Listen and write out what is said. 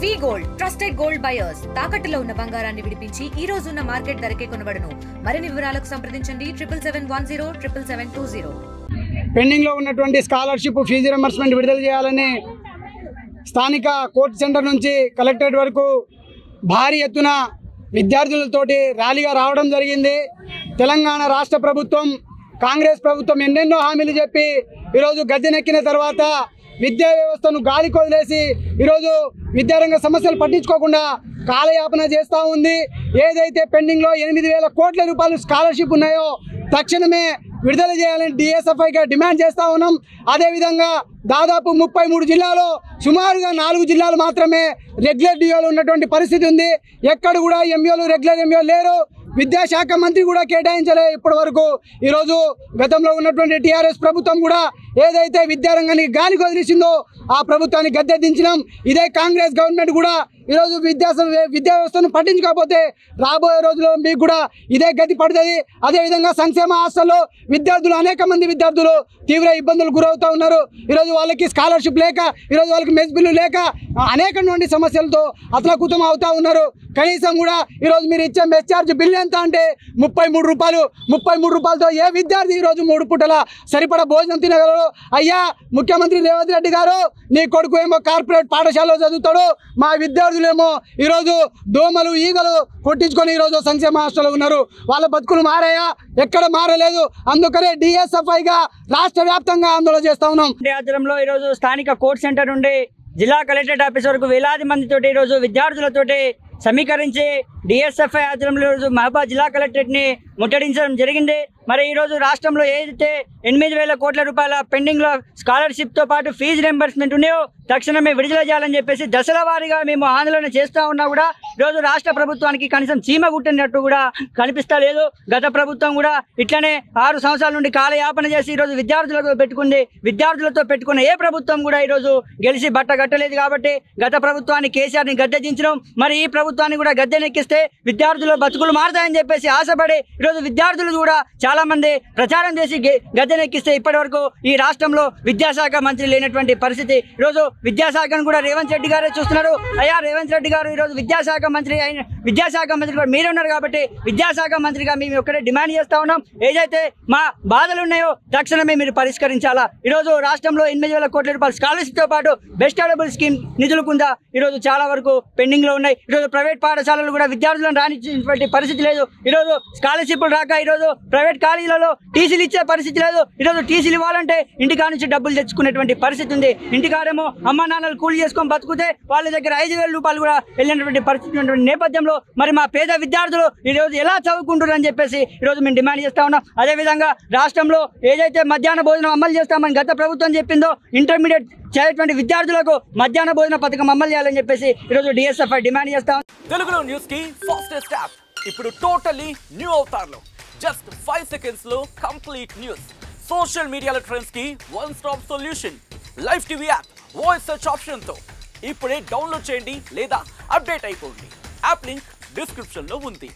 వి gold trusted gold buyers తాకట్టులో ఉన్న బంగారాన్ని విడిపించి ఈ రోజు ఉన్న మార్కెట్ ధరకే కొనబడును. మరిన్ని వివరాలకు సంప్రదించండి 77107720. పెండింగ్ లో ఉన్నటువంటి స్కాలర్షిప్ ఫీజు రింబర్స్మెంట్ విడుదల చేయాలని స్థానిక కోర్టు సెంటర్ నుంచి కలెక్టరేట్ వరకు భారీ ఎత్తున విద్యార్థులతోటి ర్యాలీగా రావడం జరిగింది. తెలంగాణ రాష్ట్ర ప్రభుత్వం కాంగ్రెస్ ప్రభుత్వం ఎన్నెన్నో హామీలు చెప్పి ఈరోజు గద్దెనెక్కిన తర్వాత విద్యా వ్యవస్థను గాలికి వదిలేసి ఈరోజు విద్యారంగ సమస్యలు పట్టించుకోకుండా కాలయాపన చేస్తూ ఉంది. ఏదైతే పెండింగ్లో 8,000 కోట్ల రూపాయలు స్కాలర్షిప్ ఉన్నాయో తక్షణమే విడుదల చేయాలని డిఎస్ఎఫ్ఐగా డిమాండ్ చేస్తూ ఉన్నాం. అదేవిధంగా దాదాపు 33 జిల్లాలో సుమారుగా 4 జిల్లాలు మాత్రమే రెగ్యులర్ డిఓలు ఉన్నటువంటి పరిస్థితి ఉంది. ఎక్కడ కూడా ఎంఈఓలు రెగ్యులర్ ఎంఈఓ లేరు. విద్యాశాఖ మంత్రి కూడా కేటాయించలే ఇప్పటి వరకు. ఈరోజు గతంలో ఉన్నటువంటి టీఆర్ఎస్ ప్రభుత్వం కూడా ఏదైతే విద్యారంగాన్ని గాలికి వదిలేసిందో ఆ ప్రభుత్వాన్ని గద్దె దించినాం. ఇదే కాంగ్రెస్ గవర్నమెంట్ కూడా ఈరోజు విద్యా వ్యవస్థను పట్టించుకోకపోతే రాబోయే రోజుల్లో మీకు కూడా ఇదే గతి పడుతుంది. అదేవిధంగా సంక్షేమ హాస్టల్లో విద్యార్థులు అనేక మంది విద్యార్థులు తీవ్ర ఇబ్బందులు గురవుతూ ఉన్నారు. ఈరోజు వాళ్ళకి స్కాలర్షిప్ లేక, ఈరోజు వాళ్ళకి మెస్ బిల్లు లేక అనేకటువంటి సమస్యలతో అతలాకుతం అవుతూ ఉన్నారు. కనీసం కూడా ఈరోజు మీరు ఇచ్చే మెస్ ఛార్జ్ బిల్లు ఎంత అంటే 33 రూపాయలు. 33 రూపాయలతో ఏ విద్యార్థి ఈరోజు 3 పూటల సరిపడా భోజనం తినగలరు? అయ్యా ముఖ్యమంత్రి రేవంత్ రెడ్డి గారు, నీ కొడుకు ఏమో కార్పొరేట్ పాఠశాలలో చదువుతాడు, మా విద్యార్థులేమో ఈరోజు దోమలు ఈగలు కొట్టించుకొని ఈరోజు సంక్షేమ హాస్టల్లో ఉన్నారు. వాళ్ళ బతుకులు మారాయా? ఎక్కడ మారలేదు. అందుకనే డిఎస్ఎఫ్ఐగా రాష్ట్ర వ్యాప్తంగా ఆందోళన చేస్తా ఉన్నాం. ఆధ్వర్యంలో ఈరోజు స్థానిక కోర్టు సెంటర్ నుండి జిల్లా కలెక్టరేట్ ఆఫీస్ వరకు వేలాది మందితోటి ఈరోజు విద్యార్థులతోటి సమీకరించి డిఎస్ఎఫ్ఐ ఆధ్వర్యంలో ఈరోజు మహబాద్ జిల్లా కలెక్టరేట్ని ముట్టడించడం జరిగింది. మరి ఈరోజు రాష్ట్రంలో ఏదైతే 8,000 కోట్ల రూపాయల పెండింగ్లో స్కాలర్షిప్తో పాటు ఫీజు రింబర్స్మెంట్ ఉన్నాయో తక్షణమే విడుదల చేయాలని చెప్పేసి దశల వారీగా మేము ఆందోళన చేస్తూ ఉన్నా కూడా ఈరోజు రాష్ట్ర ప్రభుత్వానికి కనీసం చీమ గుట్టినట్టు కూడా కనిపిస్తా లేదు. గత ప్రభుత్వం కూడా ఇట్లనే 6 సంవత్సరాల నుండి కాలయాపన చేసి ఈరోజు విద్యార్థులతో పెట్టుకున్న ఏ ప్రభుత్వం కూడా ఈరోజు గెలిచి బట్ట కట్టలేదు. కాబట్టి గత ప్రభుత్వాన్ని కేసీఆర్ని గద్దెదించడం, మరి ఈ ప్రభుత్వాన్ని కూడా గద్దెనెక్కిస్తే విద్యార్థుల బతుకులు మారుతాయని చెప్పేసి ఆశపడి ఈరోజు విద్యార్థులు కూడా చాలా మంది ప్రచారం చేసి గద్దెనెక్కిస్తే ఇప్పటి వరకు ఈ రాష్ట్రంలో విద్యాశాఖ మంత్రి లేనటువంటి పరిస్థితి. ఈరోజు విద్యాశాఖను కూడా రేవంత్ రెడ్డి గారే చూస్తున్నారు. అయ్యా రేవంత్ రెడ్డి గారు ఈరోజు విద్యాశాఖ మంత్రి కూడా మీరే ఉన్నారు. కాబట్టి విద్యాశాఖ మంత్రిగా మేము ఒక్కడే డిమాండ్ చేస్తా ఉన్నాం. ఏదైతే మా బాధలు ఉన్నాయో తక్షణమే మీరు పరిష్కరించాలా. ఈరోజు రాష్ట్రంలో 8,000 కోట్ల రూపాయల స్కాలర్షిప్తో పాటు బెస్ట్ అవైలబుల్ స్కీమ్ నిధులు కింద ఈరోజు చాలా వరకు పెండింగ్లో ఉన్నాయి. ఈరోజు ప్రైవేట్ పాఠశాలలు కూడా విద్యార్థులను రానిచ్చినటువంటి పరిస్థితి లేదు. ఈరోజు స్కాలర్షిప్లు రాక ఈరోజు ప్రైవేట్ కాలేజీలలో టీసీలు ఇచ్చే పరిస్థితి లేదు. ఈరోజు టీసీలు ఇవ్వాలంటే ఇంటికా నుంచి డబ్బులు తెచ్చుకునేటువంటి పరిస్థితి ఉంది. ఇంటికాడేమో అమ్మ నాన్నలు కూలి చేసుకొని బతుకుతే వాళ్ళ దగ్గర 5,000 రూపాయలు కూడా వెళ్ళినటువంటి పరిస్థితి ఉన్నటువంటి నేపథ్యంలో మరి మా పేద విద్యార్థులు ఈరోజు ఎలా చదువుకుంటున్నారని చెప్పేసి ఈరోజు మేము డిమాండ్ చేస్తా ఉన్నాం. అదేవిధంగా రాష్ట్రంలో ఏదైతే మధ్యాహ్న భోజనం అమలు చేస్తామని గత ప్రభుత్వం చెప్పిందో ఇంటర్మీడియట్ చదివేటువంటి విద్యార్థులకు మధ్యాహ్న భోజన పథకం అమలు చేయాలని చెప్పేసి ఈరోజు డిఎస్ఎఫ్ఐ డిమాండ్ చేస్తాం. తెలుగులో న్యూస్ కి ఫాస్టెస్ట్ యాప్ ఇప్పుడు టోటల్లీ న్యూ అవతార్లో జస్ట్ 5 seconds లో కంప్లీట్ న్యూస్. సోషల్ మీడియాలో ట్రెండ్స్ కి one stop solution. Live TV app voice search option తో ఇప్పుడే డౌన్లోడ్ చేయండి లేదా అప్డేట్ అయిపోండి. యాప్ లింక్ డిస్క్రిప్షన్ లో ఉంది.